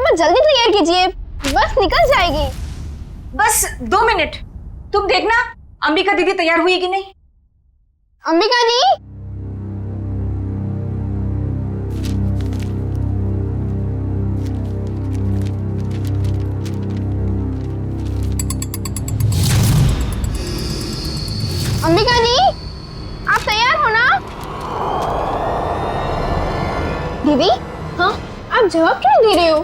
पापा जल्दी तैयार कीजिए, बस निकल जाएगी। बस 2 मिनट, तुम देखना अंबिका दीदी तैयार हुई कि नहीं। अंबिका दी, अंबिका दी, आप तैयार हो ना? दीदी, हाँ आप जवाब क्यों दे रहे हो?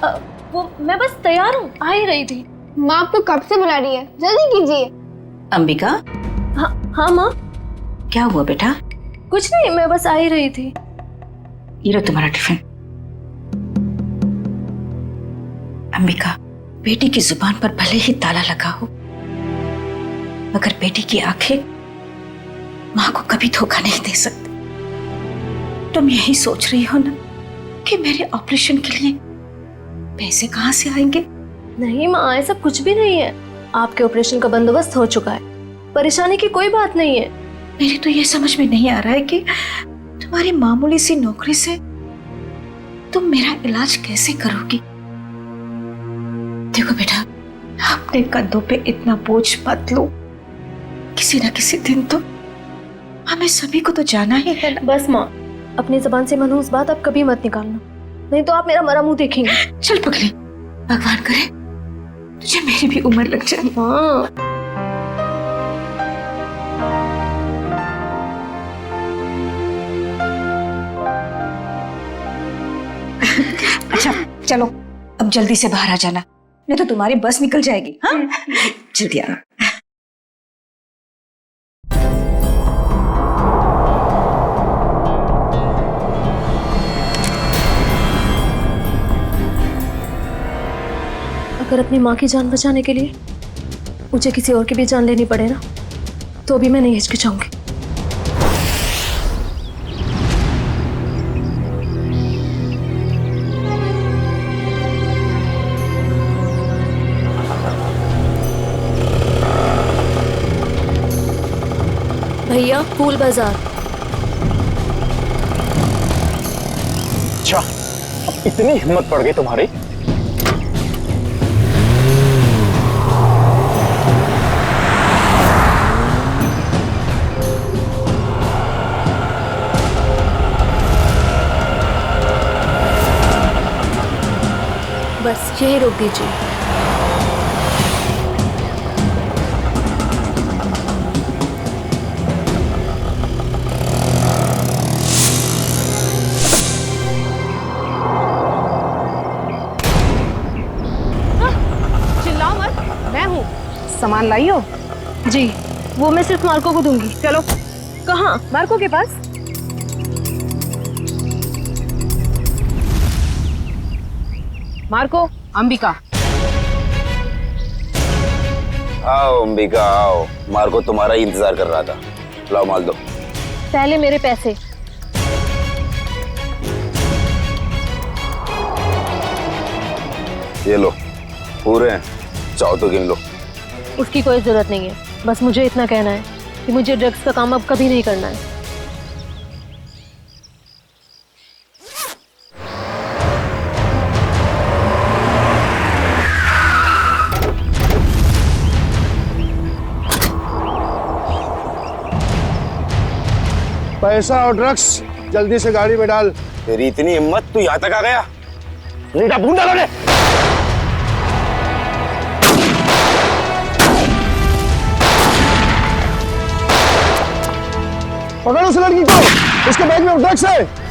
वो मैं बस तैयार हूँ, आ ही रही थी। माँ आपको कब से बुला रही है, जल्दी कीजिए। अंबिका, हाँ माँ, क्या हुआ बेटा? कुछ नहीं, मैं बस आ ही रही थी। ये लो तुम्हारा टिफिन। अंबिका, बेटी की जुबान पर भले ही ताला लगा हो, मगर बेटी की आंखें माँ को कभी धोखा नहीं दे सकती। तुम यही सोच रही हो ना कि मेरे ऑपरेशन के लिए पैसे कहाँ से आएंगे? नहीं माँ, ऐसा कुछ भी नहीं है। आपके ऑपरेशन का बंदोबस्त हो चुका है, परेशानी की कोई बात नहीं है। मेरी तो ये समझ में नहीं आ रहा है कि तुम्हारी मामूली सी नौकरी से तुम मेरा इलाज कैसे करोगी। देखो बेटा, अपने कंधों पे इतना बोझ मत लो। किसी ना किसी दिन तो हमें सभी को तो जाना ही है ना। बस माँ, अपनी जबान से मनहूस बात आप कभी मत निकालना, नहीं तो आप मेरा मरा मुंह देखेंगे। चल पगली, भगवान करे तुझे मेरी भी उम्र लग जाए। हाँ अच्छा चलो, अब जल्दी से बाहर आ जाना, नहीं तो तुम्हारी बस निकल जाएगी। हाँ जल्दी आना। अगर अपनी माँ की जान बचाने के लिए मुझे किसी और की भी जान लेनी पड़े ना, तो भी मैं नहीं हिचकिचाऊंगी। भैया, फूल बाजार। अच्छा, अब इतनी हिम्मत पड़ गई तुम्हारी? बस यही रोक दीजिए। चिल्लाओ मत, मैं हूँ। सामान लाई हो? जी, वो मैं सिर्फ मार्को को दूंगी। चलो। कहाँ? मार्को के पास। मार्को, अंबिका। आओ अंबिका आओ, मार्को तुम्हारा ही इंतजार कर रहा था। लाओ माल दो। पहले मेरे पैसे। ये लो, पूरे हैं, चाहो तो गिन लो। उसकी कोई जरूरत नहीं है, बस मुझे इतना कहना है कि मुझे ड्रग्स का काम अब कभी नहीं करना है। पैसा और ड्रग्स जल्दी से गाड़ी में डाल। तेरी इतनी हिम्मत, तू यहाँ तक आ गया? नीटा भून डालो ने। पकड़ उस लड़की को, उसके बैग में ड्रग्स है।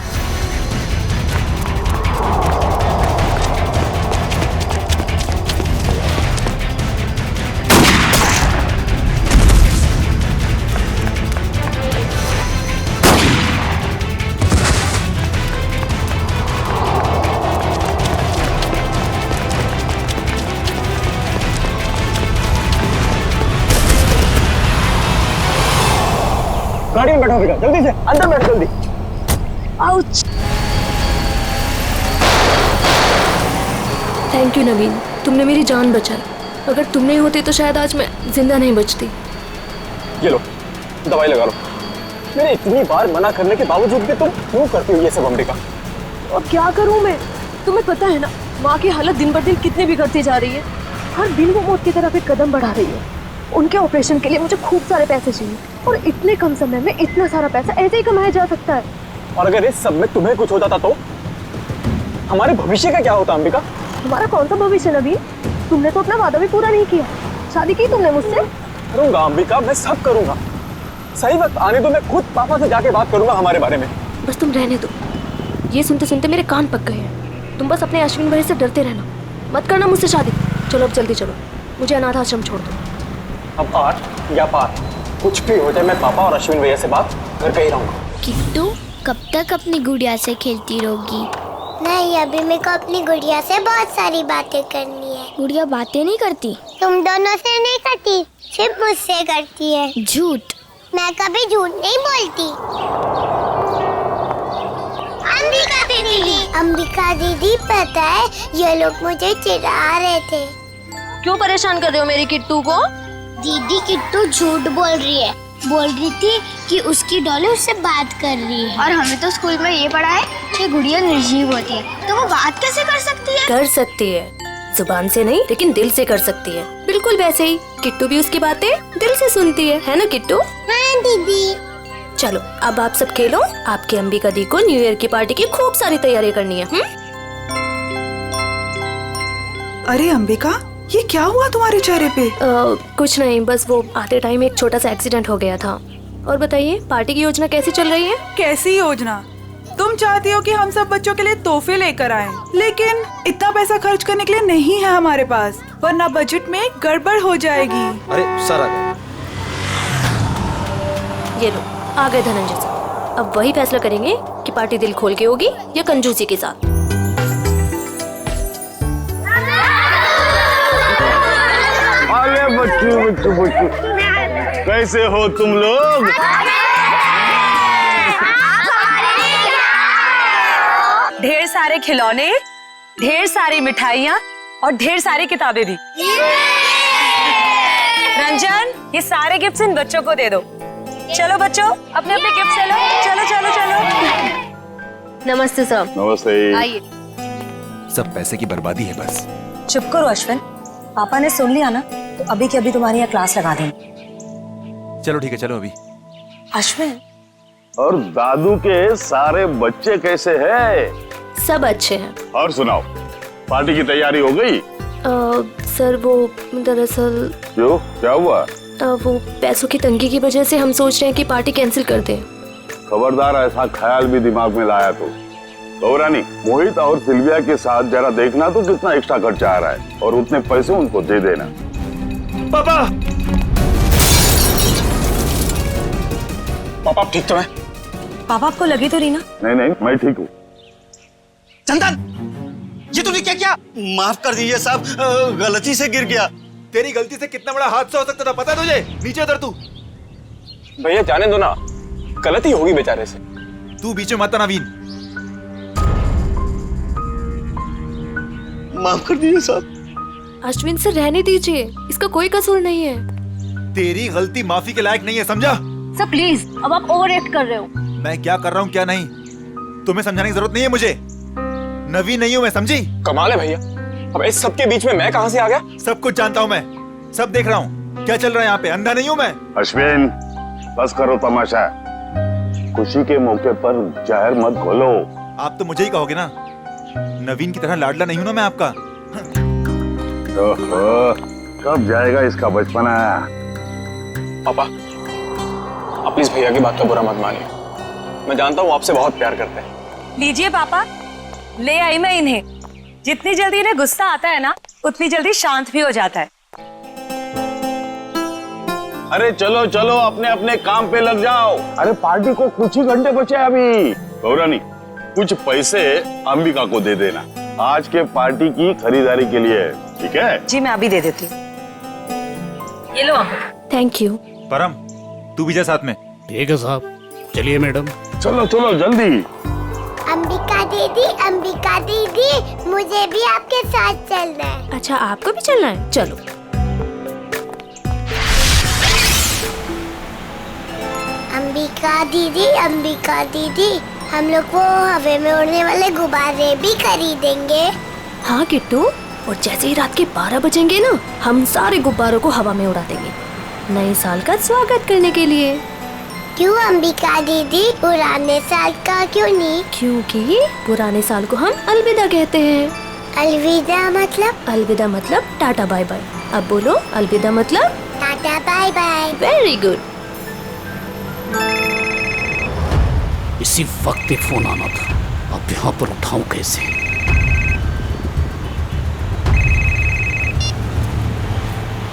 गाड़ी में बैठो बेटा, जल्दी से अंदर बैठो जल्दी। आउच! थैंक यू नवीन, तुमने मेरी जान बचाई। अगर तुम नहीं होते तो शायद आज मैं जिंदा नहीं बचती। ये लो, दवाई लगा लो। मैंने इतनी बार मना करने के बावजूद भी तुम क्यों करती हो ये सब अंबिका? और क्या करूं मैं? तुम्हें पता है ना, माँ की हालत दिन ब दिन कितनी बिगड़ती जा रही है। हर दिन वो मौत की तरफ एक कदम बढ़ा रही है। उनके ऑपरेशन के लिए मुझे खूब सारे पैसे चाहिए और इतने कम समय में इतना सारा पैसा ऐसे ही कमाया जा सकता है। और अगर इस सब में तुम्हें कुछ हो जाता तो हमारे भविष्य का क्या होता अंबिका? तुम्हारा कौन सा भविष्य नवीन? तुमने तो अपना वादा भी पूरा नहीं किया। शादी की तुमने मुझसे? करूंगा अंबिका, मैं सब करूंगा। सही वक्त आने दो, मैं खुद पापा से जाके बात करूंगा हमारे बारे में। बस तुम रहने दो। ये सुनते सुनते मेरे कान पक गए हैं। तुम बस अपने अश्विन भाई से डरते रहना, मत करना मुझसे शादी। चलो अब जल्दी चलो, मुझे अनाथ आश्रम छोड़ दो। अब 8 या 5 कुछ भी हो जाए, मैं पापा और अश्विन भैया से बात करके ही रहूंगा। किट्टू कब तक अपनी गुड़िया से खेलती रहोगी? नहीं, अभी मेरे को अपनी गुड़िया से बहुत सारी बातें करनी है। गुड़िया बातें नहीं करती? तुम दोनों से नहीं करती, सिर्फ मुझसे करती है। झूठ। मैं कभी झूठ नहीं बोलती। अंबिका दीदी पता है, ये लोग मुझे चिढ़ा रहे थे। क्यों परेशान कर रहे हो मेरी किट्टू को? दीदी किट्टू झूठ बोल रही है। बोल रही थी कि उसकी डॉली उससे बात कर रही है। और हमें तो स्कूल में ये पढ़ा है कि गुड़िया निर्जीव होती है, तो वो बात कैसे कर सकती है? कर सकती है, जुबान से नहीं लेकिन दिल से कर सकती है। बिल्कुल वैसे ही किट्टू भी उसकी बातें दिल से सुनती है ना किट्टू? हाँ दीदी। चलो अब आप सब खेलो। आपकी अंबिका दी को न्यू ईयर की पार्टी की खूब सारी तैयारी करनी है। अरे अंबिका, ये क्या हुआ तुम्हारे चेहरे पे? कुछ नहीं, बस वो आते टाइम एक छोटा सा एक्सीडेंट हो गया था। और बताइए पार्टी की योजना कैसी चल रही है? कैसी योजना? तुम चाहती हो कि हम सब बच्चों के लिए तोहफे लेकर आएं, लेकिन इतना पैसा खर्च करने के लिए नहीं है हमारे पास, वरना बजट में गड़बड़ हो जाएगी। अरे सर आ गए। ये लो आ गए धनंजय सर। अब वही फैसला करेंगे कि पार्टी दिल खोल के होगी या कंजूसी के साथ। अरे बच्चू बच्चू बच्चू, कैसे हो तुम लोग? ढेर सारे खिलौने, ढेर सारी मिठाइयाँ और ढेर सारी किताबें भी। रंजन, ये सारे गिफ्ट्स इन बच्चों को दे दो। चलो बच्चों, अपने अपने गिफ्ट ले लो। चलो चलो चलो। नमस्ते सर। नमस्ते। आइए। सब पैसे की बर्बादी है बस। चुप करो अश्विन, पापा ने सुन लिया ना तो अभी के अभी तुम्हारी यहाँ क्लास लगा देंगे। चलो ठीक है, चलो अभी। अश्विन, और दादू के सारे बच्चे कैसे हैं? सब अच्छे हैं। और सुनाओ, पार्टी की तैयारी हो गई? सर वो दरअसल क्यों, क्या हुआ? वो पैसों की तंगी की वजह से हम सोच रहे हैं कि पार्टी कैंसिल कर दें। खबरदार ऐसा ख्याल भी दिमाग में लाया तो रानी, मोहित और सिल्विया के साथ जरा देखना तो कितना एक्स्ट्रा खर्चा आ रहा है, और उतने पैसे उनको दे देना। पापा पापा आप ठीक तो है? पापा आपको लगी तो रही ना? नहीं नहीं, मैं ठीक हूँ। चंदन, ये तूने क्या किया? माफ कर दीजिए साहब, गलती से गिर गया। तेरी गलती से कितना बड़ा हादसा हो सकता था पता है तुझे? नीचे उतर तू। भैया जाने दो ना, गलती होगी बेचारे से। तू बीच में मत आना नवीन। माफ कर दीजिए साहब। अश्विन से रहने दीजिए, इसका कोई कसूर नहीं है। तेरी गलती माफी के लायक नहीं है, समझा? सर प्लीज, अब आप ओवर एक्ट कर रहे हो। मैं क्या कर रहा हूँ क्या नहीं, तुम्हें समझाने की जरूरत नहीं है मुझे। नवीन नहीं हूँ मैं, समझी? कमाल है भैया, अब इस सब के बीच में मैं कहां से आ गया? सब कुछ जानता हूँ मैं, सब देख रहा हूँ क्या चल रहा है यहाँ पे। अंधा नहीं हूँ मैं। अश्विन, बस करो तमाशा। खुशी के मौके पर जहर मत घोलो। आप तो मुझे ही कहोगे ना, नवीन की तरह लाडला नहीं हूँ ना मैं आपका। ओहो, कब जाएगा इसका बचपना? पापा आप प्लीज भैया की बात का बुरा मत मानिए, मैं जानता हूँ आपसे बहुत प्यार करते हैं। लीजिए पापा, ले आई मैं इन्हें। जितनी जल्दी इन्हें गुस्सा आता है ना, उतनी जल्दी शांत भी हो जाता है। अरे चलो चलो, अपने अपने काम पे लग जाओ। अरे पार्टी को कुछ ही घंटे बचे अभी। गौरानी, कुछ पैसे अंबिका को दे देना, आज के पार्टी की खरीदारी के लिए, ठीक है? जी मैं अभी दे देती हूँ। ये लो अंबिका। Thank you. परम तू भी जा साथ में। ठीक है साहब, चलिए मैडम। चलो चलो जल्दी। अंबिका दीदी, मुझे भी आपके साथ चलना है। अच्छा आपको भी चलना है, चलो। अंबिका दीदी, हम लोग वो हवा में उड़ने वाले गुब्बारे भी खरीदेंगे। हाँ किट्टू, और जैसे ही रात के 12 बजेंगे ना, हम सारे गुब्बारों को हवा में उड़ा देंगे नए साल का स्वागत करने के लिए। क्यों अंबिका दीदी, पुराने साल का क्यों नहीं? क्योंकि पुराने साल को हम अलविदा कहते हैं। अलविदा मतलब? अलविदा मतलब टाटा बाय बाय। अब बोलो अलविदा मतलब टाटा बाय बाय। Very good. इसी वक्त एक फोन आना था, अब यहाँ पर उठाऊं कैसे?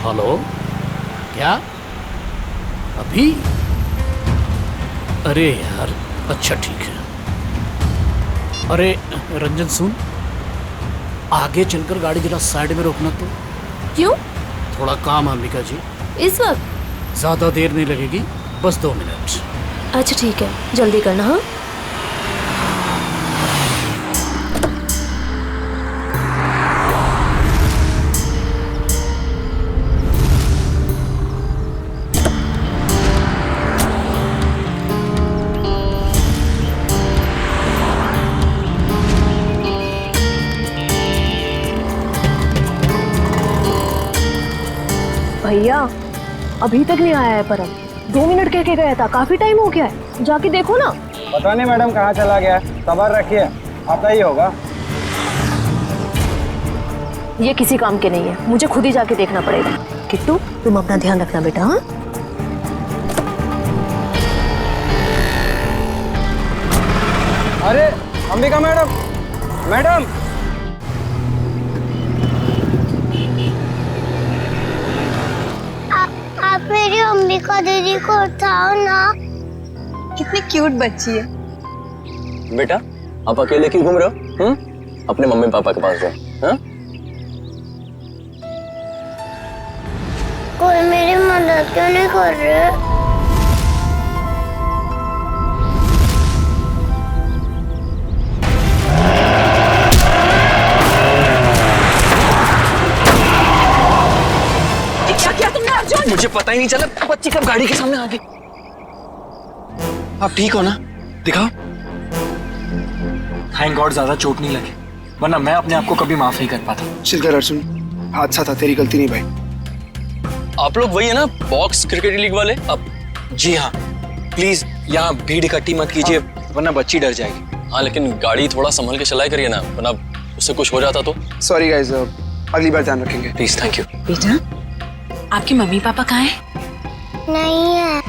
हेलो, क्या अभी? अरे यार, अच्छा ठीक है। अरे रंजन सुन, आगे चलकर गाड़ी जरा साइड में रोकना तो। क्यों? थोड़ा काम है अंबिका जी। इस वक्त? ज्यादा देर नहीं लगेगी, बस 2 मिनट। अच्छा ठीक है, जल्दी करना। हाँ भैया, अभी तक नहीं आया है परम। 2 मिनट कह के गया था, काफी टाइम हो गया है, जाके देखो ना। पता नहीं मैडम कहाँ चला गया, सबर रखिए, आता ही होगा। ये किसी काम के नहीं है, मुझे खुद ही जाके देखना पड़ेगा। किट्टू, तुम अपना ध्यान रखना बेटा। हाँ अरे अंबिका मैडम, मैडम आप मेरी अंबिका दीदी को उठाओ ना। कितनी क्यूट बच्ची है। बेटा, आप अकेले क्यों घूम रहे हो? अपने मम्मी पापा के पास जाओ। हाँ? कोई मेरी मदद क्यों नहीं कर रहे? क्या किया तुमने अर्जुन? मुझे पता ही नहीं चला, बच्ची कब गाड़ी के सामने आ गई। आप ठीक हो ना? दिखाओ। थैंक गॉड ज्यादा चोट नहीं लगी, वरना मैं अपने आप को कभी माफ नहीं कर पाता। चिल कर अर्जुन, हादसा था, तेरी गलती नहीं भाई। आप लोग वही है ना, बॉक्स क्रिकेट लीग वाले? अब जी हाँ, प्लीज यहाँ भीड़ इकट्ठी मत कीजिए, वरना बच्ची डर जाएगी। हाँ, लेकिन गाड़ी थोड़ा संभल के चलाया करिए ना, वरना उससे कुछ हो जाता तो। सॉरी गाइस, अगली बार ध्यान रखेंगे। Please, thank you. बेटा, आपकी मम्मी पापा कहाँ हैं? नहीं है।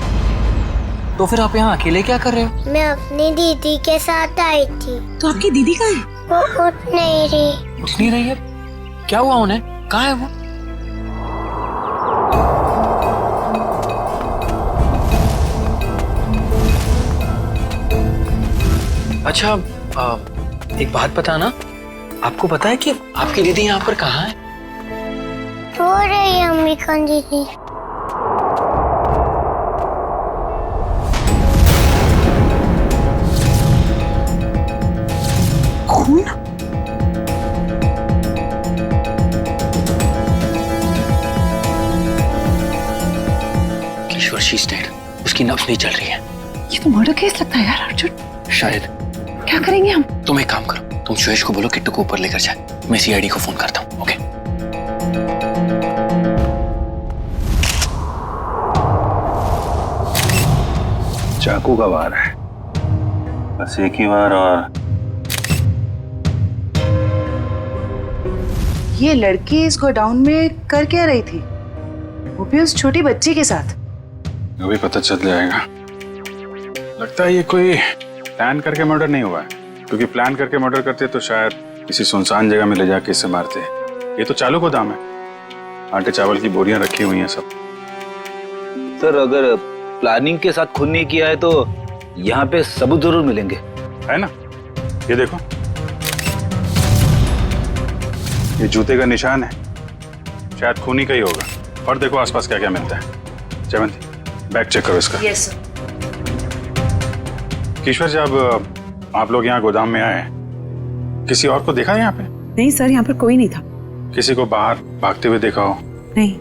तो फिर आप यहाँ अकेले क्या कर रहे हो? मैं अपनी दीदी के साथ आई थी। तो आपकी दीदी कहाँ है? वो उठ नहीं रही। उठ नहीं रही है? क्या हुआ उन्हें? कहाँ है वो? अच्छा, एक बात बताना, आपको पता है कि आपकी दीदी यहाँ पर कहाँ है? रो रही है अंबिका दीदी। खून? किशोर, शी इज डेड। उसकी नब्ज नहीं चल रही है। ये तो मर्डर केस लगता है यार अर्जुन। शायद। क्या करेंगे हम? तुम एक काम करो, तुम सुरेश को बोलो किट्टू को ऊपर लेकर जाए, मैं सीआईडी को फोन करता हूँ। ओके? चाकू का वार है, बस एक ही बार। और ये लड़की इस गोडाउन में कर क्या रही थी, वो भी उस छोटी बच्ची के साथ? वो भी पता चल जाएगा। लगता है ये कोई प्लान करके मर्डर नहीं हुआ है, क्योंकि प्लान करके मर्डर करते तो शायद किसी सुनसान जगह में ले जाके इसे मारते। ये तो चालू गोदाम है, आटे चावल की बोरियां रखी हुई हैं सब। सर, अगर प्लानिंग के साथ खून नहीं किया है तो यहाँ पे सबूत जरूर मिलेंगे, है ना? ये देखो, ये जूते का निशान है, शायद खूनी का ही होगा। और देखो आसपास क्या क्या मिलता है। जयवंती, बैग चेक करो इसका। Yes sir. ईश्वर, जब आप लोग यहाँ गोदाम में आए, किसी और को देखा है यहाँ पे? नहीं सर, यहाँ पर कोई नहीं था। किसी को बाहर भागते हुए देखा हो? नहीं।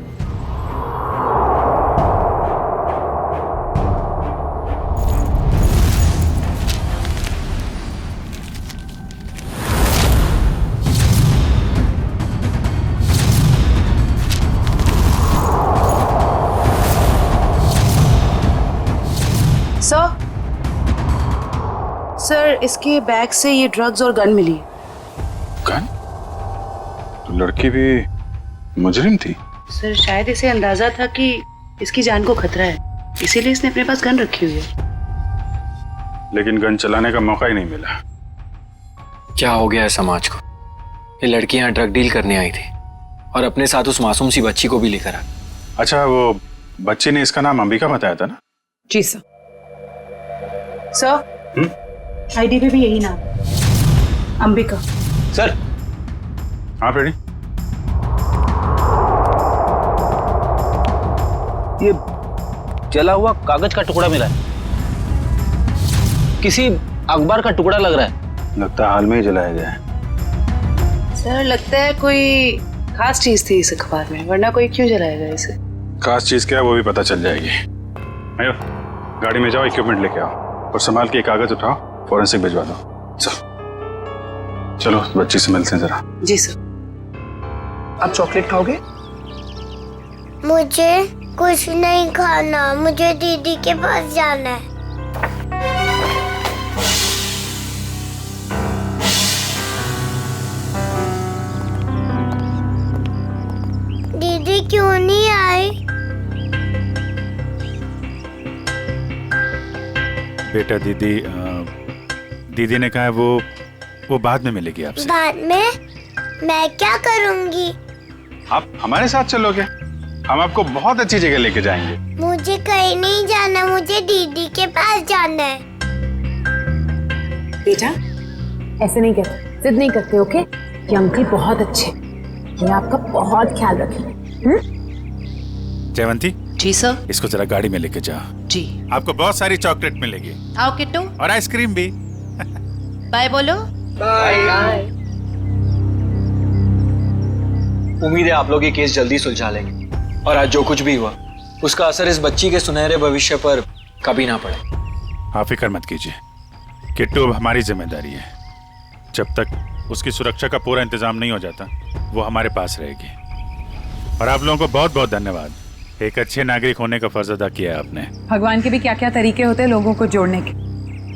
इसके बैग से ये ड्रग्स और गन मिली। गन? तो लड़की भी मुजरिम थी? सर शायद इसे अंदाजा था कि इसकी जान को खतरा है, इसीलिए इसने अपने पास गन रखी हुई है। लेकिन गन चलाने का मौका ही नहीं मिला। क्या हो गया है समाज को? ये लड़की यहाँ ड्रग डील करने आई थी और अपने साथ उस मासूम सी बच्ची को भी लेकर आ। अच्छा, वो बच्चे ने इसका नाम अंबिका बताया था ना? जी सर। सर आईडी पे भी यही नाम, अंबिका। सर। हाँ रेडी। ये जला हुआ कागज का टुकड़ा मिला है, किसी अखबार का टुकड़ा लग रहा है। लगता है हाल में ही जलाया गया है। सर लगता है कोई खास चीज थी इस अखबार में, वरना कोई क्यों जलाएगा इसे। खास चीज क्या है वो भी पता चल जाएगी। आयो, गाड़ी में जाओ, इक्विपमेंट लेके आओ और संभाल के कागज उठाओ, फॉरेंसिक भिजवा दो। चलो बच्ची से मिलते हैं जरा। जी सर। आप चॉकलेट खाओगे? मुझे कुछ नहीं खाना, मुझे दीदी के पास जाना है। दीदी क्यों नहीं आई? बेटा दीदी ने कहा है वो बाद में मिलेगी आपसे। बाद में? मैं क्या करूंगी? आप हमारे साथ चलोगे, हम आपको बहुत अच्छी जगह लेके जाएंगे। मुझे कहीं नहीं जाना, मुझे दीदी के पास जाना है। बेटा ऐसे नहीं कहते, जिद नहीं करते, ओके? ये अंकल बहुत अच्छे, ये आपका बहुत ख्याल रखेंगे। जयवंती। जी सर। इसको जरा गाड़ी में लेके जाओ। जी। आपको बहुत सारी चॉकलेट मिलेगी। आओ किट्टू। और आइसक्रीम भी। बाय बोलो। बाय। उम्मीद है आप लोग ये केस जल्दी सुलझा लेंगे और आज जो कुछ भी हुआ उसका असर इस बच्ची के सुनहरे भविष्य पर कभी ना पड़े। आप फिक्र मत कीजिए, किट्टू अब हमारी जिम्मेदारी है। जब तक उसकी सुरक्षा का पूरा इंतजाम नहीं हो जाता वो हमारे पास रहेगी। और आप लोगों को बहुत बहुत धन्यवाद, एक अच्छे नागरिक होने का फर्ज अदा किया है आपने। भगवान के भी क्या क्या तरीके होते हैं लोगों को जोड़ने के।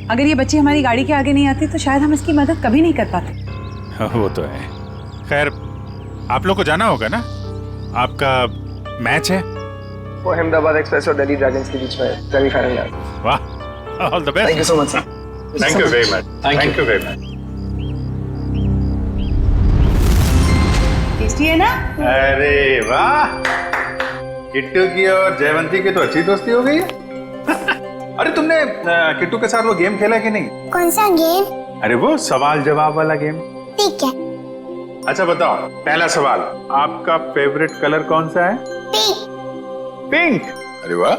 अगर ये बच्ची हमारी गाड़ी के आगे नहीं आती तो शायद हम इसकी मदद कभी नहीं कर पाते। वो तो है। खैर आप लोग को जाना होगा ना, आपका मैच है। वो अहमदाबाद एक्सप्रेस और दिल्ली ड्रैगन्स के बीच में सेमीफाइनल। वाह, all the best. Thank you so much sir. Thank you very much. Thank you very much. Tasty है ना? अरे वाह, किट्टू की और जयवंती की तो अच्छी दोस्ती हो गई है। अरे तुमने किट्टू के साथ वो गेम खेला कि नहीं? कौन सा गेम? अरे वो सवाल जवाब वाला गेम। ठीक है। अच्छा बताओ, पहला सवाल, आपका फेवरेट कलर कौन सा है? पिंक। पिंक? अरे वाह।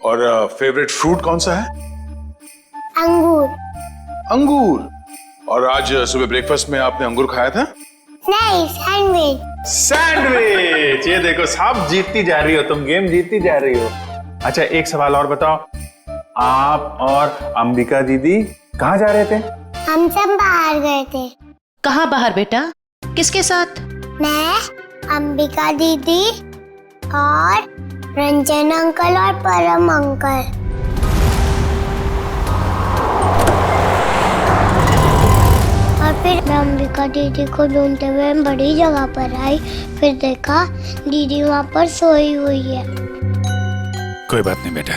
और फेवरेट फ्रूट कौन सा है? अंगूर। अंगूर। और आज सुबह ब्रेकफास्ट में आपने अंगूर खाया था? नहीं, सैंडविच। सैंडविच। ये देखो सब जीतती जा रही हो, तुम गेम जीतती जा रही हो। अच्छा एक सवाल और बताओ, आप और अंबिका दीदी कहाँ जा रहे थे? हम सब बाहर गए थे। कहाँ बाहर बेटा? किसके साथ? मैं, अंबिका दीदी और रंजन अंकल और परम अंकल। और फिर मैं अंबिका दीदी को ढूंढते हुए बड़ी जगह पर आई, फिर देखा दीदी वहाँ पर सोई हुई है। कोई बात नहीं बेटा,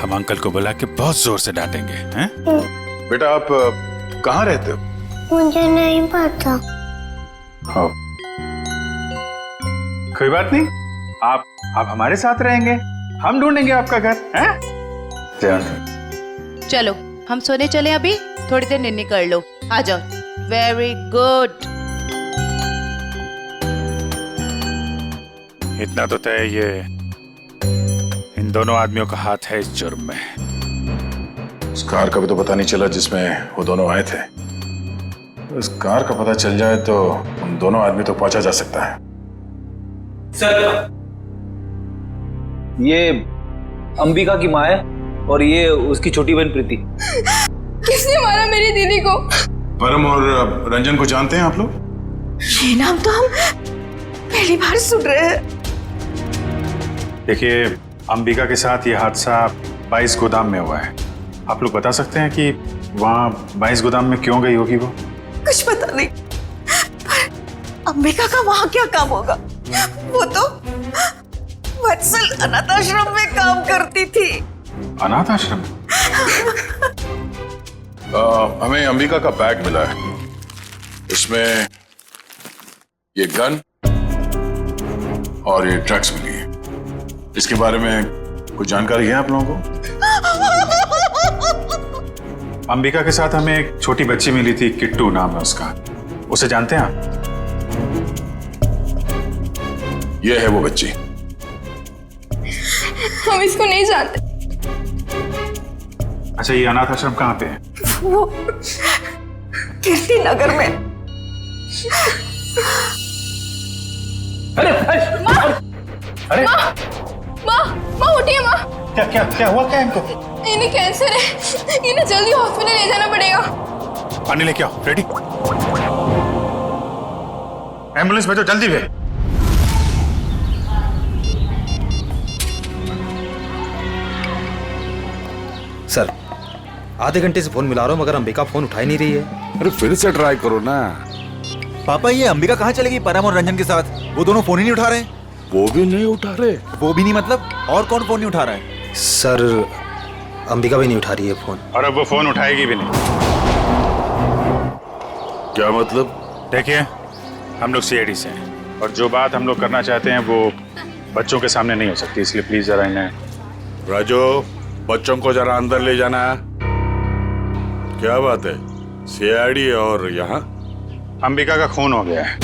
हम अंकल को बुला के बहुत जोर से डांटेंगे, हैं? बेटा आप कहाँ रहते हो? मुझे नहीं पता। हाँ। कोई बात नहीं, आप हमारे साथ रहेंगे, हम ढूंढेंगे आपका घर, हैं? चलो हम सोने चले, अभी थोड़ी देर निन्नी कर लो, आ जाओ। Very good. इतना तो तय, ये इन दोनों आदमियों का हाथ है इस जुर्म में। उस कार का भी तो पता नहीं चला जिसमें वो दोनों आए थे। इस कार का पता चल जाए तो उन दोनों आदमी तो पहुंचा जा सकता है। सर ये अंबिका की माँ है और ये उसकी छोटी बहन प्रीति। किसने मारा मेरी दीदी को? परम और रंजन को जानते हैं आप लोग? ये नाम तो हम पहली बार सुन रहे हैं। देखिए अंबिका के साथ ये हादसा 22 गोदाम में हुआ है। आप लोग बता सकते हैं कि वहाँ 22 गोदाम में क्यों गई होगी वो? कुछ पता नहीं, पर अंबिका का वहाँ क्या काम होगा? वो तो वत्सल अनाथ आश्रम में काम करती थी। अनाथ आश्रम? हमें अंबिका का बैग मिला है, इसमें ये गन और ये ड्रग्स मिली है। इसके बारे में कुछ जानकारी है आप लोगों को? अंबिका के साथ हमें एक छोटी बच्ची मिली थी, किट्टू नाम है उसका, उसे जानते हैं आप? ये है वो बच्ची। हम इसको नहीं जानते। अच्छा, ये अनाथ आश्रम कहाँ पे है? वो कीर्ति नगर में। अरे अरे माँ उठिए माँ। क्या क्या क्या हुआ क्या इनको? इन्हें कैंसर है, इन्हें जल्दी हॉस्पिटल ले जाना पड़ेगा। पानी लेके आओ। रेडी? एम्बुलेंस भेजो जल्दी भेज। सर, आधे घंटे से फोन मिला रहा हूँ मगर अंबिका फोन उठा ही नहीं रही है। अरे फिर से ट्राई करो ना। पापा, ये अंबिका कहाँ चली गई परम और रंजन के साथ? वो दोनों फोन ही नहीं उठा रहे। वो भी नहीं उठा रहे? वो भी नहीं मतलब? और कौन फोन नहीं उठा रहा है? सर, अंबिका भी नहीं उठा रही है फोन। और अब वो फोन उठाएगी भी नहीं। क्या मतलब? देखिए, हम लोग सीआईडी से हैं और जो बात हम लोग करना चाहते हैं वो बच्चों के सामने नहीं हो सकती, इसलिए प्लीज जरा इन्हें। राजू, बच्चों को जरा अंदर ले जाना। क्या बात है? सीआईडी और यहाँ? अंबिका का खून हो गया है।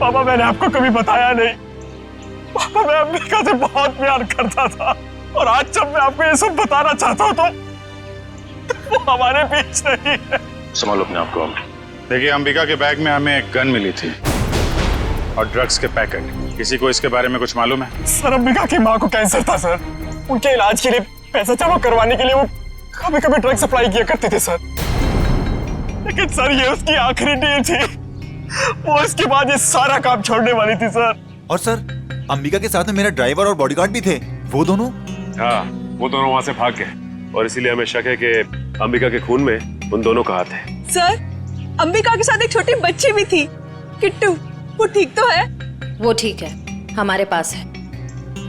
पापा, मैंने आपको कभी बताया नहीं। पापा, मैं अंबिका से बहुत प्यार करता था और आज जब मैं आपको ये सब बताना चाहता हूँ तो वो हमारे बीच नहीं है। संभालो अपने आप को। देखिए, अंबिका के बैग में हमें एक गन मिली थी और ड्रग्स के पैकेट। किसी को इसके बारे में कुछ मालूम है? सर, अंबिका की माँ को कैंसर था सर। उनके इलाज के लिए पैसा जमा करवाने के लिए वो कभी कभी ड्रग सप्लाई किया करते थे सर। लेकिन सर, ये उसकी आखिरी डील थी। वो इसके बाद ये सारा काम छोड़ने वाली थी सर। और सर, अंबिका के साथ में मेरा ड्राइवर और बॉडीगार्ड भी थे, वो दोनों? हाँ, वो दोनों वहाँ से भाग गए और इसीलिए हमें शक है कि अंबिका के खून में उन दोनों का हाथ है। सर, अंबिका के साथ एक छोटी बच्ची भी थी, किट्टू। वो ठीक तो है? वो ठीक है, हमारे पास है।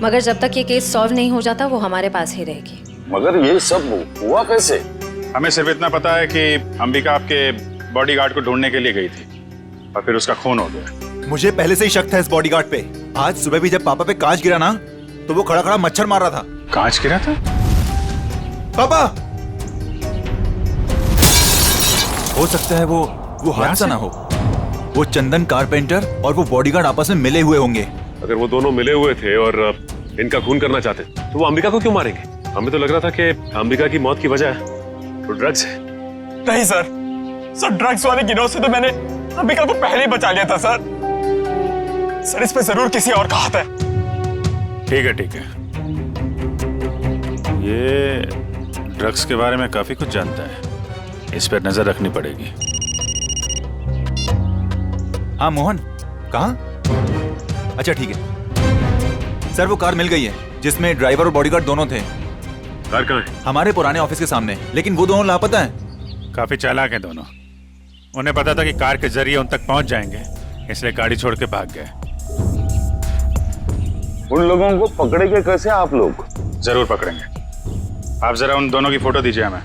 मगर जब तक ये केस सॉल्व नहीं हो जाता वो हमारे पास ही रहेगी। मगर ये सब हुआ कैसे? हमें सिर्फ इतना पता है कि अंबिका आपके बॉडीगार्ड को ढूंढने के लिए गई थी और फिर उसका खून हो गया। मुझे पहले से ही शक था इस बॉडीगार्ड पे। आज सुबह भी जब पापा पे कांच गिरा ना, तो वो खड़ा खड़ा मच्छर मार रहा था। कांच गिरा था? पापा, हो सकता है वो हादसा ना हो। वो चंदन कारपेंटर और वो बॉडीगार्ड आपस में मिले हुए होंगे। अगर वो दोनों मिले हुए थे और इनका खून करना चाहते तो वो अंबिका को क्यों मारेंगे? हमें तो लग रहा था कि अंबिका की मौत की वजह तो ड्रग्स है। नहीं सर, ड्रग्स वाले गिरोह से तो मैंने अंबिका को पहले ही बचा लिया था सर। सर, इस पे जरूर किसी और का हाथ है। ठीक है, ठीक है। ये ड्रग्स के बारे में काफी कुछ जानता है, इस पर नजर रखनी पड़ेगी। हाँ मोहन, कहाँ? अच्छा ठीक है सर, वो कार मिल गई है जिसमें ड्राइवर और बॉडीगार्ड दोनों थे। कार कहाँ है? हमारे पुराने ऑफिस के सामने, लेकिन वो दोनों लापता हैं। काफी चालाक हैं दोनों। उन्हें पता था कि कार के जरिए उन तक पहुंच जाएंगे, इसलिए गाड़ी छोड़ के भाग गए। उन लोगों को पकड़ेंगे कैसे आप लोग? जरूर पकड़ेंगे। आप जरा उन दोनों की फोटो दीजिए हमें।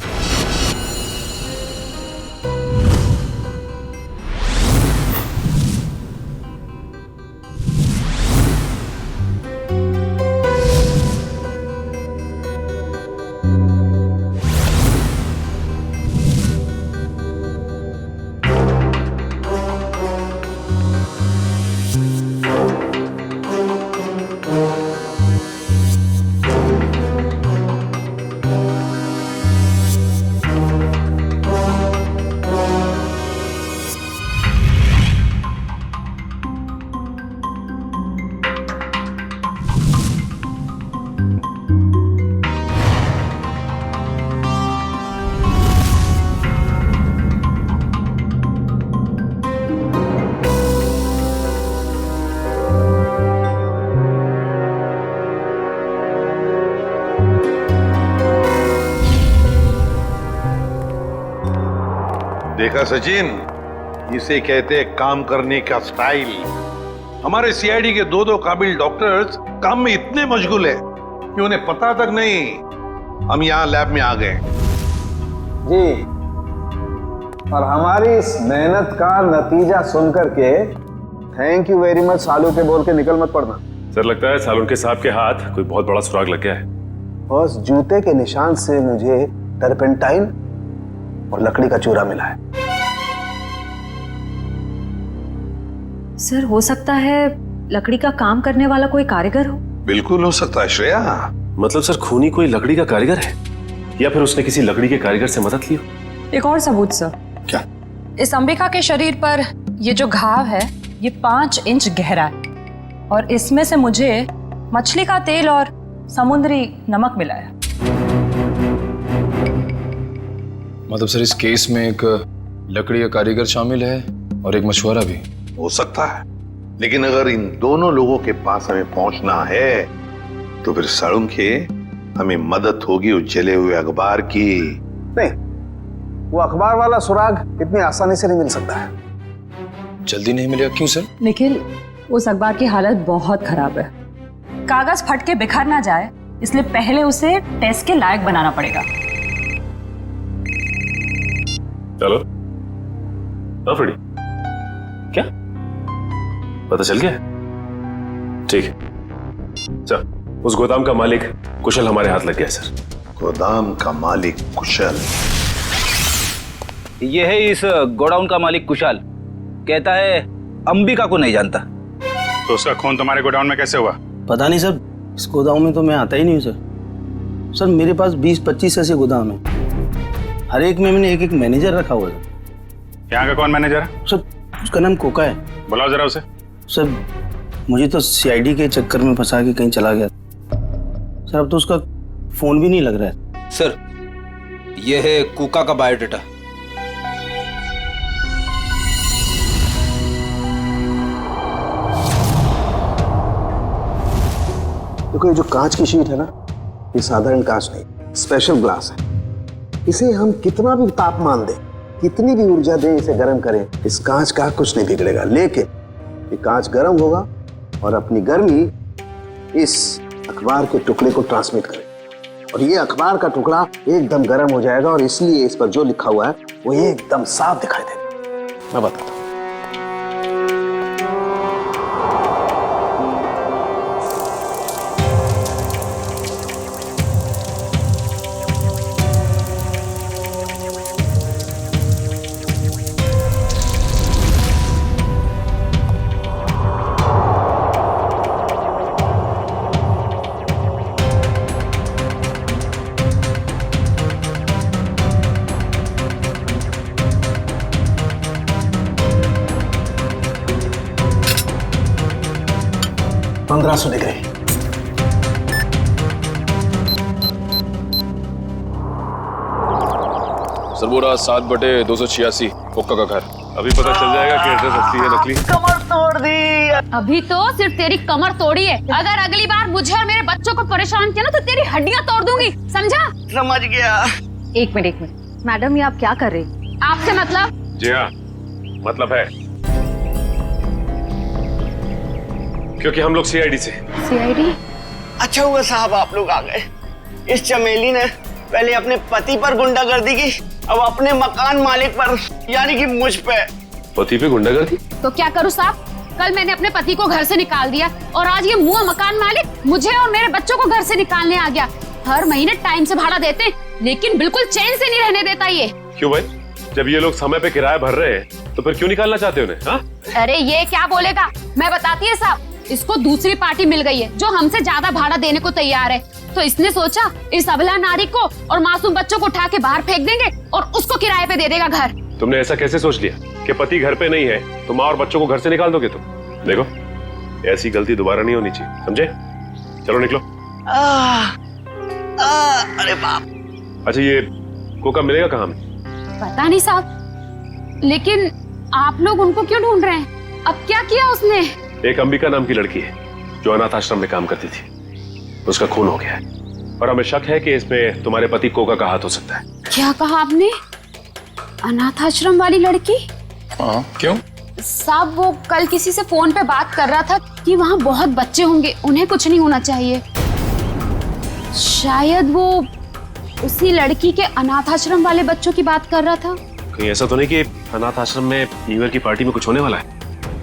देखा सचिन, इसे कहते हैं काम करने का स्टाइल। हमारे सीआईडी के दो काबिल डॉक्टर्स काम में इतने मशगूल है कि उन्हें पता तक नहीं हम यहाँ लैब में आ गए। जी, और हमारी इस मेहनत का नतीजा सुनकर के थैंक यू वेरी मच सालू के बोल के निकल मत पड़ना। सर लगता है सालुंके साहब के हाथ कोई बहुत बड़ा सुराग लग गया है। बस जूते के निशान से मुझे टर्पेंटाइन और लकड़ी का चूरा मिला है। सर हो सकता है लकड़ी का काम करने वाला कोई कारीगर हो। बिल्कुल हो सकता है श्रेया। मतलब सर खूनी कोई लकड़ी का कारीगर है या फिर उसने किसी लकड़ी के कारीगर से मदद ली हो? एक और सबूत सर। क्या? इस अंबिका के शरीर पर ये जो घाव है ये 5 इंच गहरा है और इसमें से मुझे मछली का तेल और समुद्री नमक मिला है। मतलब सर इस केस में एक लकड़ी का कारीगर शामिल है और एक मछुआरा भी हो सकता है, लेकिन अगर इन दोनों लोगों के पास हमें पहुंचना है तो फिर सालुंके हमें मदद होगी उस जले हुए अखबार की। नहीं, वो अखबार वाला सुराग इतनी आसानी से नहीं मिल सकता है। जल्दी नहीं मिलेगा? क्यों सर? निखिल, उस अखबार की हालत बहुत खराब है। कागज फट के बिखर ना जाए इसलिए पहले उसे टेस्ट के लायक बनाना पड़ेगा। चलो। हाँ फ्रेडी, क्या पता चल गया? ठीक है, चल। उस गोदाम का मालिक कुशल हमारे हाथ लग गया सर। गोदाम का मालिक कुशल? ये है इस गोडाउन का मालिक कुशाल। कहता है अंबिका को नहीं जानता। तो उसका खून तुम्हारे गोडाउन में कैसे हुआ? पता नहीं सर, इस गोदाम में तो मैं आता ही नहीं हूँ सर। सर मेरे पास 20-25 ऐसे गोदाम है, हर एक में मैंने एक मैनेजर रखा हुआ है। यहाँ का कौन मैनेजर है? सर उसका नाम कोका है। बुलाओ जरा उसे। सर मुझे तो सीआईडी के चक्कर में फंसा के कहीं चला गया सर, अब तो उसका फोन भी नहीं लग रहा है। सर ये है कोका का बायोडाटा। देखो ये जो कांच की शीट है ना, ये साधारण कांच नहीं, स्पेशल ग्लास है। इसे हम कितना भी तापमान दें, कितनी भी ऊर्जा दें, इसे गर्म करें, इस कांच का कुछ नहीं बिगड़ेगा। लेकिन ये कांच गर्म होगा और अपनी गर्मी इस अखबार के टुकड़े को ट्रांसमिट करेगा और ये अखबार का टुकड़ा एकदम गर्म हो जाएगा और इसलिए इस पर जो लिखा हुआ है वो एकदम साफ दिखाई देगा। मैं बताता हूँ। $1500 डिग्री। सरबोरा 7/286 कोका का घर। अभी पता चल जाएगा कि एड्रेस असली है नकली। कमर तोड़ दी। अभी तो सिर्फ तेरी कमर तोड़ी है, अगर अगली बार मुझे और मेरे बच्चों को परेशान किया ना तो तेरी हड्डियां तोड़ दूंगी, समझा? समझ गया। एक मिनट मैडम, ये आप क्या कर रहे हैं? आपसे मतलब? जी हाँ, मतलब है, क्योंकि हम लोग सीआईडी से। सीआईडी? अच्छा हुआ साहब आप लोग आ गए। इस चमेली ने पहले अपने पति पर गुंडागर्दी की, अब अपने मकान मालिक पर, यानी कि मुझ पे। पति पे गुंडागर्दी? तो क्या करूँ साहब? कल मैंने अपने पति को घर से निकाल दिया और आज ये मुआ मकान मालिक मुझे और मेरे बच्चों को घर से निकालने आ गया। हर महीने टाइम से भाड़ा देते लेकिन बिल्कुल चैन से नहीं रहने देता ये। क्यों भाई? जब ये लोग समय पे किराया भर रहे हैं तो फिर क्यों निकालना चाहते उन्हें? हाँ? अरे ये क्या बोलेगा, मैं बताती है साहब, इसको दूसरी पार्टी मिल गई है जो हमसे ज्यादा भाड़ा देने को तैयार है, तो इसने सोचा इस अबला नारी को और मासूम बच्चों को उठा के बाहर फेंक देंगे और उसको किराए पे दे देगा घर। तुमने ऐसा कैसे सोच लिया कि पति घर पे नहीं है तो माँ और बच्चों को घर से निकाल दोगे तुम? देखो ऐसी गलती दोबारा नहीं होनी चाहिए, समझे? चलो निकलो। अरे बाप। अच्छा ये कोका मिलेगा कहाँ? पता नहीं साहब, लेकिन आप लोग उनको क्यों ढूंढ रहे हैं? अब क्या किया उसने? एक अंबिका नाम की लड़की है जो अनाथ आश्रम में काम करती थी, उसका खून हो गया है और हमें शक है कि इसमें तुम्हारे पति कोका का हाथ हो सकता है। क्या कहा आपने? अनाथ आश्रम वाली लड़की? क्यों? साहब वो कल किसी से फोन पे बात कर रहा था कि वहाँ बहुत बच्चे होंगे, उन्हें कुछ नहीं होना चाहिए। शायद वो उसी लड़की के अनाथ आश्रम वाले बच्चों की बात कर रहा था। कहीं ऐसा तो नहीं कि अनाथ आश्रम में न्यू ईयर की पार्टी में कुछ होने वाला है,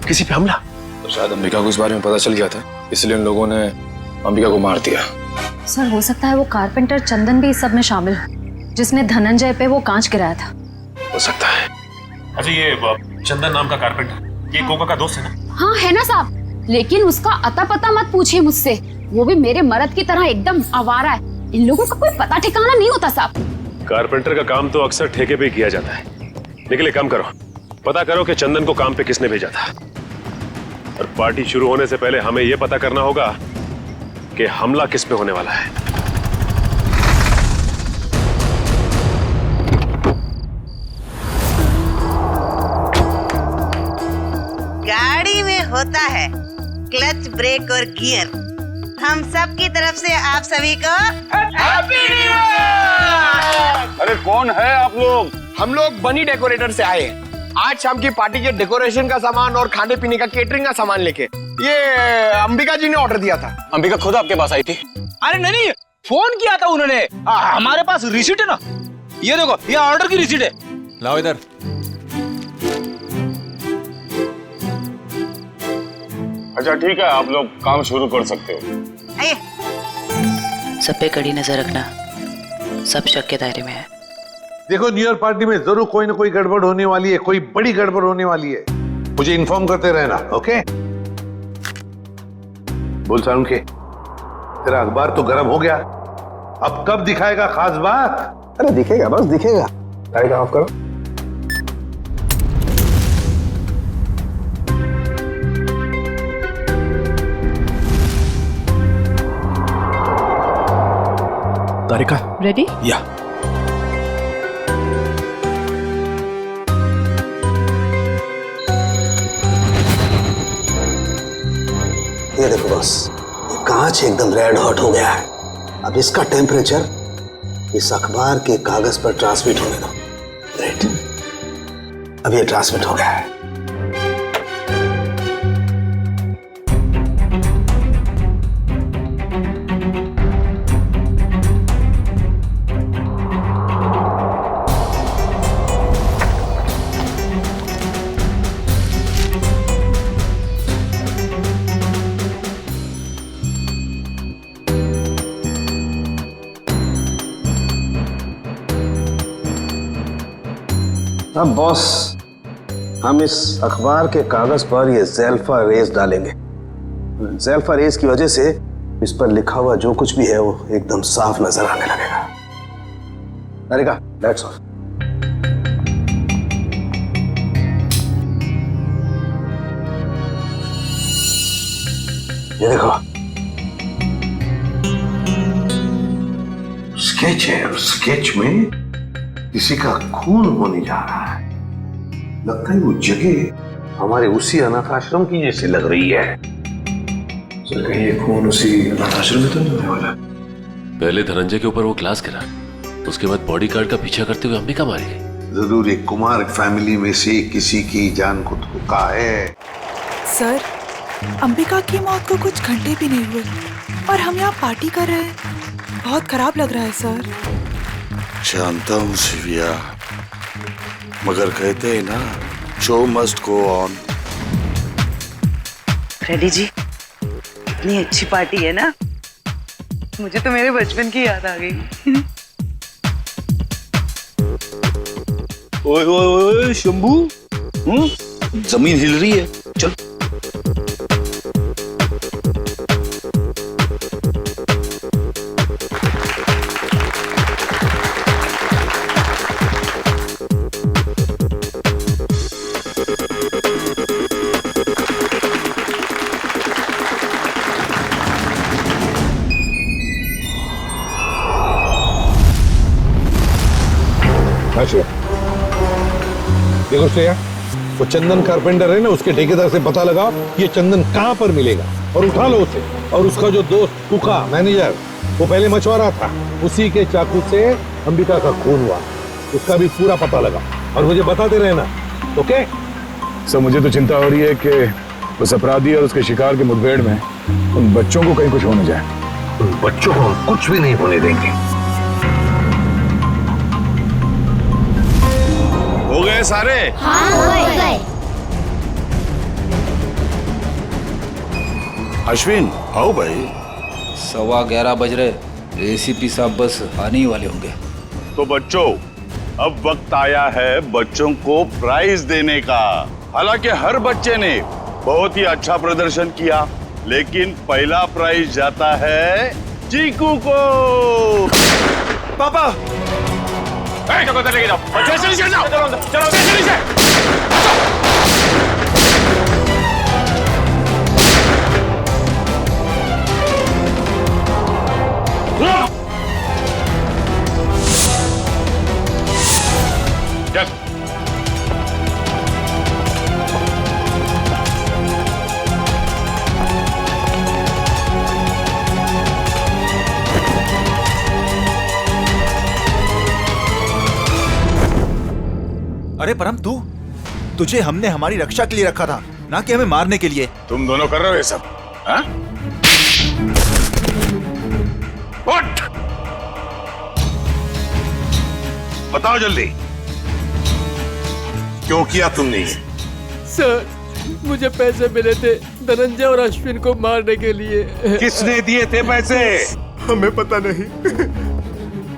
किसी पे हमला? तो शायद अंबिका को इस बारे में पता चल गया था, इसलिए उन लोगों ने अंबिका को मार दिया। सर हो सकता है वो कारपेंटर चंदन भी इस सब में शामिल हो, जिसने धनंजय पे वो कांच गिराया था। हो सकता है। अच्छा ये चंदन नाम का कारपेंटर, ये कोका का दोस्त है ना? हाँ है ना साहब, लेकिन उसका अता पता मत पूछिए मुझसे, वो भी मेरे मर्द की तरह एकदम आवारा है। इन लोगों का कोई पता ठिकाना नहीं होता साहब। कारपेंटर का काम तो अक्सर ठेके पे किया जाता है, लेकिन एक काम करो, पता करो कि चंदन को काम पे किसने भेजा था। और पार्टी शुरू होने से पहले हमें यह पता करना होगा कि हमला किस पे होने वाला है। गाड़ी में होता है क्लच, ब्रेक और गियर। हम सब की तरफ से आप सभी को हैप्पी न्यू ईयर। अरे कौन है आप लोग? हम लोग बनी डेकोरेटर से आए हैं। आज शाम की पार्टी के डेकोरेशन का सामान और खाने पीने का केटरिंग का सामान लेके। ये अंबिका जी ने ऑर्डर दिया था। अंबिका खुद आपके पास आई थी? अरे नहीं, फोन किया था उन्होंने। हमारे पास रिसीट है ना, ये देखो, ये ऑर्डर की रिसीट है। लाओ इधर। अच्छा ठीक है, आप लोग काम शुरू कर सकते हो। सब पे कड़ी नजर रखना, सब शक के दायरे में है। देखो न्यू ईयर पार्टी में जरूर कोई ना कोई गड़बड़ होने वाली है, कोई बड़ी गड़बड़ होने वाली है। मुझे इन्फॉर्म करते रहना, ओके? बोल सारुण के, तेरा अखबार तो गर्म हो गया, अब कब दिखाएगा खास बात? अरे दिखेगा, बस दिखेगा। लाइट ऑफ करो। तारिका रेडी? या। ये देखो बस, ये कांच एकदम रेड हॉट हो गया है। अब इसका टेम्परेचर इस अखबार के कागज पर ट्रांसमिट होने दो। ग्रेट, अब ये ट्रांसमिट हो गया है। अब बॉस, हम इस अखबार के कागज पर ये ज़ेल्फा रेस डालेंगे। ज़ेल्फा रेस की वजह से इस पर लिखा हुआ जो कुछ भी है वो एकदम साफ नजर आने लगेगा। तारिका, लाइट्स ऑफ। ये देखो, स्केच है और स्केच में किसी का खून होने जा रहा है। लगता है वो जगह हमारे उसी अनाथ आश्रम की जैसी लग रही है। चल कहीं ये खून उसी अनाथ आश्रम में तो नहीं होने वाला? पहले धनंजय के ऊपर वो ग्लास गिरा, तो उसके बाद बॉडीगार्ड का पीछा करते हुए अंबिका मारी गई। जरूर एक कुमार फैमिली में से किसी की जान को धोखा है। सर, अंबिका की मौत को कुछ घंटे भी नहीं हुए और हम यहाँ पार्टी कर रहे हैं। बहुत खराब लग रहा है सर। जानता हूँ शिविया, मगर कहते हैं ना, show must go on. Ready जी, इतनी अच्छी पार्टी है ना, मुझे तो मेरे बचपन की याद आ गई। ओए ओए ओए शंभू, जमीन हिल रही है, चल। देखो श्रेया, वो चंदन कारपेंटर है ना, उसके ठेकेदार से पता लगाओ ये चंदन कहाँ पर मिलेगा और उठा लो उसे। और उसका जो दोस्त टुका मैनेजर, वो पहले मछुआरा था, उसी के चाकू से अंबिका का खून हुआ, उसका भी पूरा पता लगा। और मुझे बताते रहना, ओके? सर मुझे तो चिंता हो रही है कि उस अपराधी और उसके शिकार के मुठभेड़ में उन बच्चों को कहीं कुछ हो न जाए। उन बच्चों को हम कुछ भी नहीं होने देंगे। हो गए सारे? हाँ, हो गए। अश्विन आओ भाई। 11:15 बज रहे, एसीपी साहब बस आने ही वाले होंगे। तो बच्चों, अब वक्त आया है बच्चों को प्राइज देने का। हालांकि हर बच्चे ने बहुत ही अच्छा प्रदर्शन किया, लेकिन पहला प्राइज जाता है चीकू को। पापा लेके जाओ, जैसे नीचे जाओ, चलो जैसे नीचे। अरे परम, तुझे हमने हमारी रक्षा के लिए रखा था, ना कि हमें मारने के लिए। तुम दोनों कर रहे हो ये सब, हाँ? उठ! बताओ जल्दी, क्यों किया तुमने ये? सर, मुझे पैसे मिले थे धनंजय और अश्विन को मारने के लिए। किसने दिए थे पैसे? हमें पता नहीं।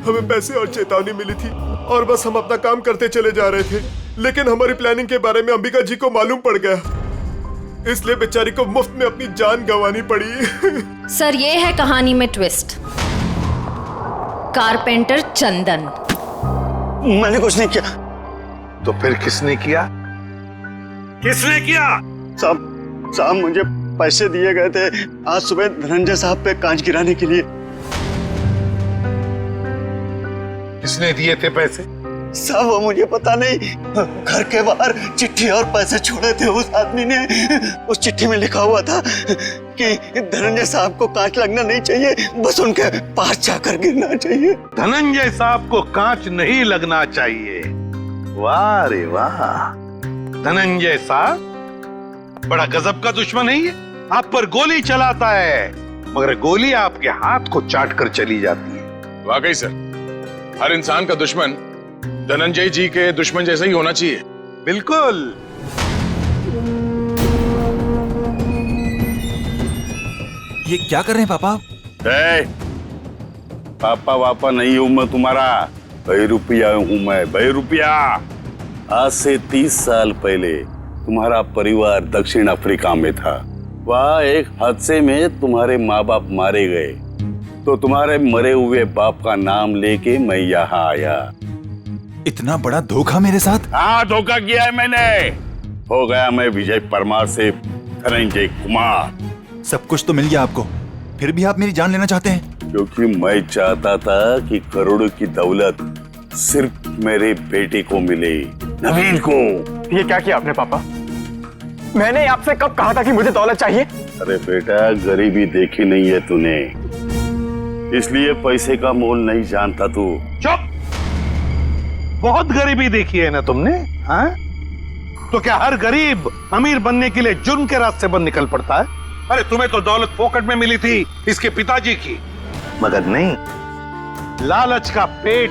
हमें पैसे और चेतावनी मिली थी और बस हम अपना काम करते चले जा रहे थे, लेकिन हमारी प्लानिंग के बारे में अंबिका जी को मालूम पड़ गया, इसलिए बेचारी को मुफ्त में अपनी जान गंवानी पड़ी। सर, ये है कहानी में ट्विस्ट। कारपेंटर चंदन। मैंने कुछ नहीं किया। तो फिर किसने किया? किसने किया? साहब मुझे पैसे दिए गए थे आज सुबह धनंजय साहब पे कांच गिराने के लिए। किसने दिए थे पैसे? साहब वो मुझे पता नहीं, घर के बाहर चिट्ठी और पैसे छोड़े थे उस आदमी ने। उस चिट्ठी में लिखा हुआ था कि धनंजय साहब को कांच लगना नहीं चाहिए, बस उनके पास जाकर गिरना चाहिए। धनंजय साहब को कांच नहीं लगना चाहिए। वाह रे वाह, धनंजय साहब बड़ा गजब का दुश्मन है ये। आप पर गोली चलाता है, मगर गोली आपके हाथ को चाट कर चली जाती है। वाकई सर, हर इंसान का दुश्मन धनंजय जी के दुश्मन जैसा ही होना चाहिए। बिल्कुल। ये क्या कर रहे हैं पापा? पापा वापा नहीं हूं मैं तुम्हारा, बहरूपिया हूं मैं, बहरूपिया। आज से 30 साल पहले तुम्हारा परिवार दक्षिण अफ्रीका में था। वहाँ एक हादसे में तुम्हारे माँ बाप मारे गए, तो तुम्हारे मरे हुए बाप का नाम लेके मैं यहाँ आया। इतना बड़ा धोखा मेरे साथ? हाँ, धोखा किया है मैंने। हो गया मैं विजय परमार से धनंजय कुमार। सब कुछ तो मिल गया आपको, फिर भी आप मेरी जान लेना चाहते हैं? क्योंकि मैं चाहता था कि करोड़ों की दौलत सिर्फ मेरे बेटे को मिले, नवीन को। ये क्या किया आपने पापा? मैंने आपसे कब कहा था कि मुझे दौलत चाहिए? अरे बेटा, गरीबी देखी नहीं है तूने, इसलिए पैसे का मोल नहीं जानता तू। चुप! बहुत गरीबी देखी है ना तुमने, हाँ? तो क्या हर गरीब अमीर बनने के लिए जुर्म के रास्ते पर निकल पड़ता है? अरे तुम्हें तो दौलत फोकट में मिली थी इसके पिताजी की, मगर नहीं, लालच का पेट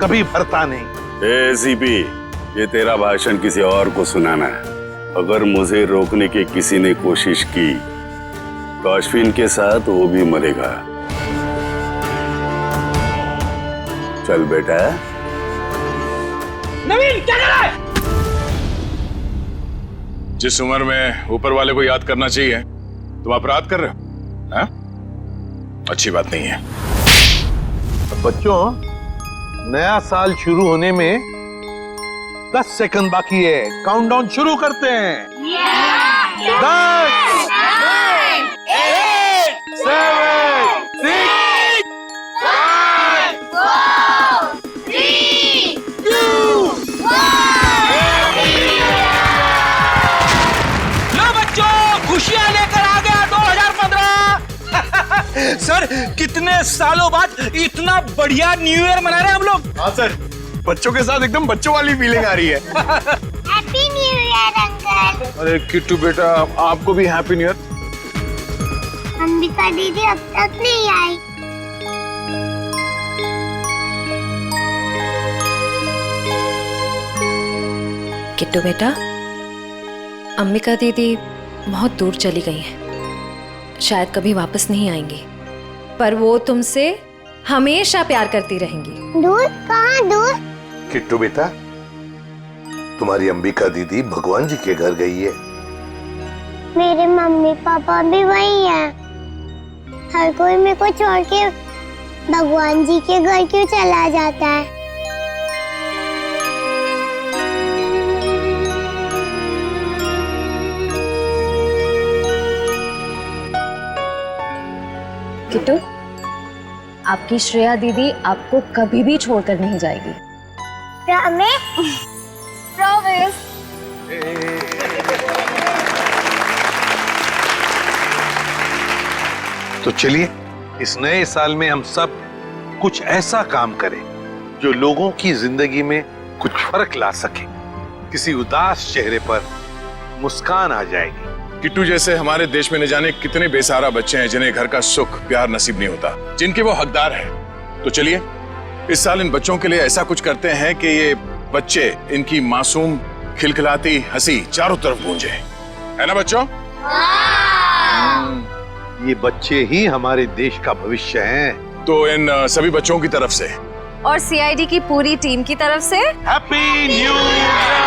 कभी भरता नहीं। एसीपी, ये तेरा भाषण किसी और को सुनाना है। अगर मुझे रोकने की किसी ने कोशिश की तो अश्विन के साथ वो भी मरेगा। चल बेटा। नवीन क्या कर रहा है? जिस उम्र में ऊपर वाले को याद करना चाहिए तुम अपराध कर रहे हो, हाँ? अच्छी बात नहीं है। बच्चों, नया साल शुरू होने में 10 सेकंड बाकी है। काउंटडाउन शुरू करते हैं। 10, 9, 8, 7, 6, 5, 4, 3, 2, 1। लो बच्चों, खुशियां लेकर आ गया 2015। सर, कितने सालों बाद इतना बढ़िया न्यू ईयर मना रहे हैं हम लोग। हाँ सर, बच्चों के साथ एकदम बच्चों वाली फीलिंग आ रही है। Happy new year uncle. अरे किट्टू बेटा, आपको भी हैप्पी न्यू ईयर। अंबिका दीदी अब तक नहीं आई। किट्टू बेटा, अंबिका दीदी बहुत दूर चली गई हैं। शायद कभी वापस नहीं आएंगी, पर वो तुमसे हमेशा प्यार करती रहेंगी। दूर? कहाँ दूर? किट्टू बेटा, तुम्हारी अंबिका दीदी भगवान जी के घर गई है। मेरे मम्मी पापा भी वही हैं। हर कोई मेरे को छोड़ के भगवान जी के घर क्यों चला जाता है? किट्टू, आपकी श्रेया दीदी आपको कभी भी छोड़कर नहीं जाएगी। प्रॉमिस। तो चलिए इस नए साल में हम सब कुछ ऐसा काम करें जो लोगों की जिंदगी में कुछ फर्क ला सके। किसी उदास चेहरे पर मुस्कान आ जाएगी। किट्टू जैसे हमारे देश में न जाने कितने बेसहारा बच्चे हैं जिन्हें घर का सुख प्यार नसीब नहीं होता, जिनके वो हकदार हैं। तो चलिए इस साल इन बच्चों के लिए ऐसा कुछ करते हैं कि ये बच्चे, इनकी मासूम खिलखिलाती हंसी चारों तरफ गूंजे, है ना बच्चों? ये बच्चे ही हमारे देश का भविष्य हैं। तो इन सभी बच्चों की तरफ से और सीआईडी की पूरी टीम की तरफ से हैप्पी न्यू ईयर।